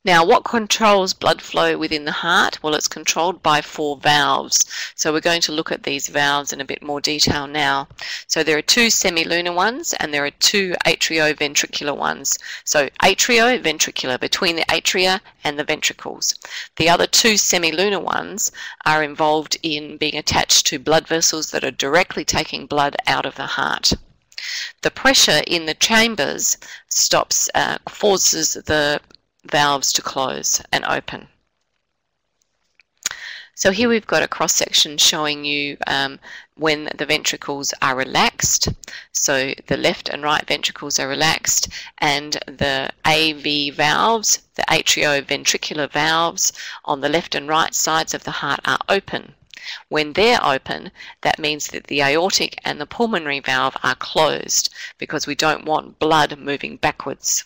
Now, what controls blood flow within the heart? Well, it's controlled by 4 valves. So we're going to look at these valves in a bit more detail now. So there are 2 semilunar ones and there are 2 atrioventricular ones. So atrioventricular, between the atria and the ventricles. The other 2 semilunar ones are involved in being attached to blood vessels that are directly taking blood out of the heart. The pressure in the chambers forces the valves to close and open. So here we've got a cross-section showing you when the ventricles are relaxed. So the left and right ventricles are relaxed, and the AV valves, the atrioventricular valves on the left and right sides of the heart are open. When they're open, that means that the aortic and the pulmonary valve are closed because we don't want blood moving backwards.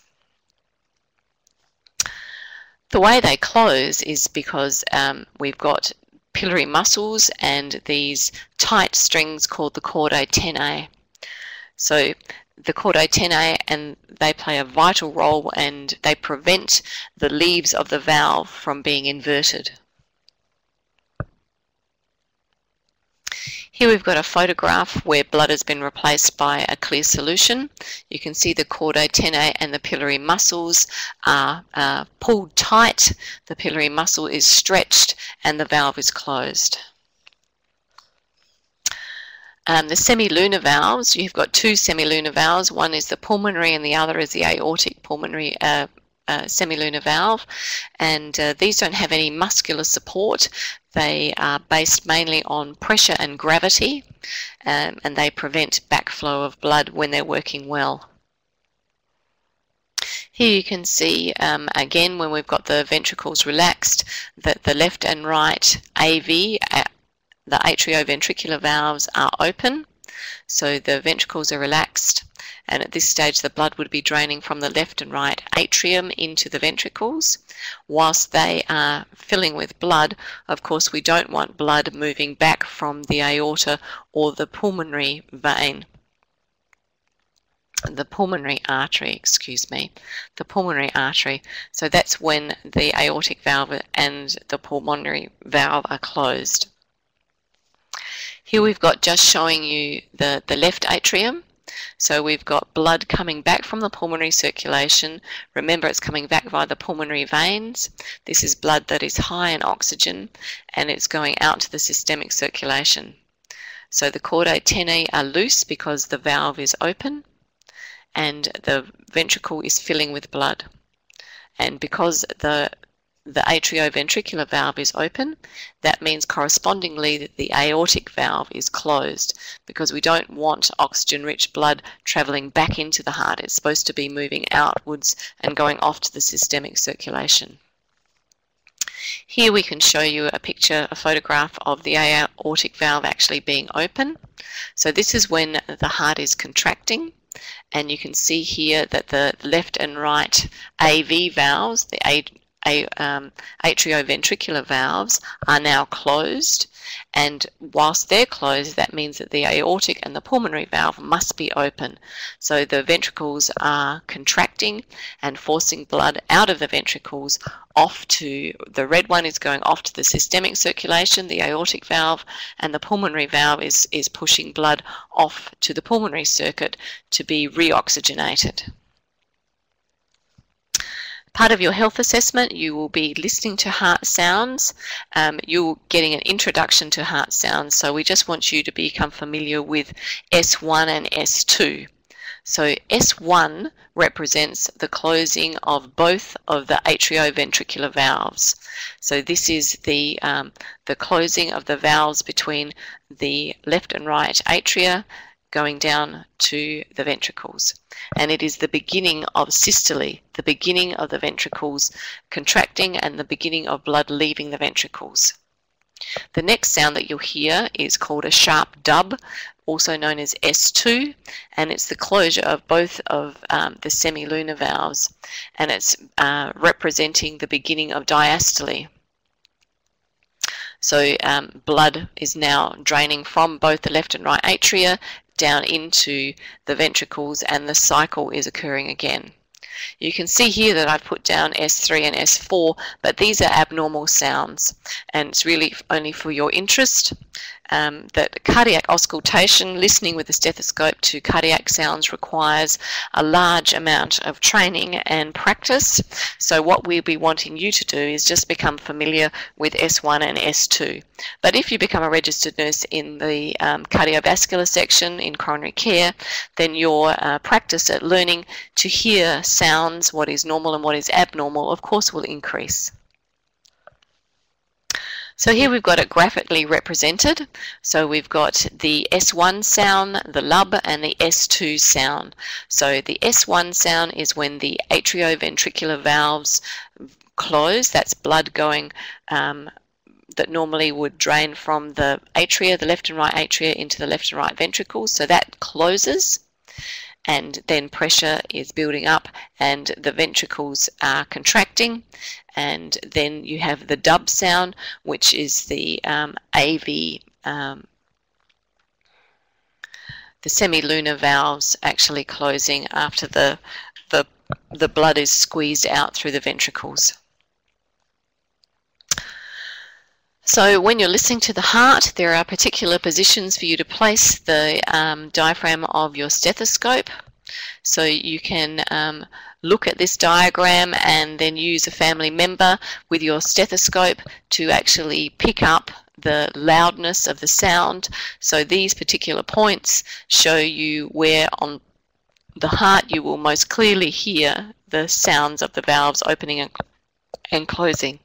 The way they close is because we've got piliary muscles and these tight strings called the chordae tennae. So the chordae tennae, and they play a vital role and they prevent the leaves of the valve from being inverted. Here we've got a photograph where blood has been replaced by a clear solution. You can see the chordae tennae and the piliary muscles are pulled tight, the piliary muscle is stretched, and the valve is closed. The semilunar valves, you've got 2 semilunar valves. One is the pulmonary and the other is the aortic pulmonary semilunar valve, and these don't have any muscular support. They are based mainly on pressure and gravity, and they prevent backflow of blood when they're working well. Here you can see again, when we've got the ventricles relaxed, that the left and right AV, the atrioventricular valves, are open. So the ventricles are relaxed, and at this stage the blood would be draining from the left and right atrium into the ventricles. Whilst they are filling with blood, of course we don't want blood moving back from the aorta or the pulmonary vein. The pulmonary artery, the pulmonary artery. So that's when the aortic valve and the pulmonary valve are closed. Here we've got just showing you the left atrium. So we've got blood coming back from the pulmonary circulation. Remember, it's coming back via the pulmonary veins. This is blood that is high in oxygen, and it's going out to the systemic circulation. So the chordae tennae are loose because the valve is open and the ventricle is filling with blood. And because the atrioventricular valve is open, that means correspondingly that the aortic valve is closed, because we don't want oxygen-rich blood travelling back into the heart. It's supposed to be moving outwards and going off to the systemic circulation. Here we can show you a photograph of the aortic valve actually being open. So this is when the heart is contracting, and you can see here that the left and right AV valves, the atrioventricular valves, are now closed, and whilst they're closed, that means that the aortic and the pulmonary valve must be open. So the ventricles are contracting and forcing blood out of the ventricles off to, the red one is going off to the systemic circulation, the aortic valve, and the pulmonary valve is pushing blood off to the pulmonary circuit to be reoxygenated. Part of your health assessment, you will be listening to heart sounds. You're getting an introduction to heart sounds, so we just want you to become familiar with S1 and S2. So S1 represents the closing of both of the atrioventricular valves. So this is the closing of the valves between the left and right atria going down to the ventricles. And it is the beginning of systole, the beginning of the ventricles contracting and the beginning of blood leaving the ventricles. The next sound that you'll hear is called a sharp dub, also known as S2, and it's the closure of both of the semilunar valves, and it's representing the beginning of diastole. So blood is now draining from both the left and right atria down into the ventricles, and the cycle is occurring again. You can see here that I've put down S3 and S4, but these are abnormal sounds, and it's really only for your interest. That cardiac auscultation, listening with a stethoscope to cardiac sounds, requires a large amount of training and practice. So what we'll be wanting you to do is just become familiar with S1 and S2. But if you become a registered nurse in the cardiovascular section in coronary care, then your practice at learning to hear sounds, what is normal and what is abnormal, of course will increase. So here we've got it graphically represented. So we've got the S1 sound, the lub, and the S2 sound. So the S1 sound is when the atrioventricular valves close. That's blood going that normally would drain from the atria, the left and right atria, into the left and right ventricles. So that closes, and then pressure is building up and the ventricles are contracting, and then you have the dub sound, which is the AV, the semilunar valves actually closing after the blood is squeezed out through the ventricles. So when you're listening to the heart, there are particular positions for you to place the diaphragm of your stethoscope. So you can look at this diagram and then use a family member with your stethoscope to actually pick up the loudness of the sound. So these particular points show you where on the heart you will most clearly hear the sounds of the valves opening and closing.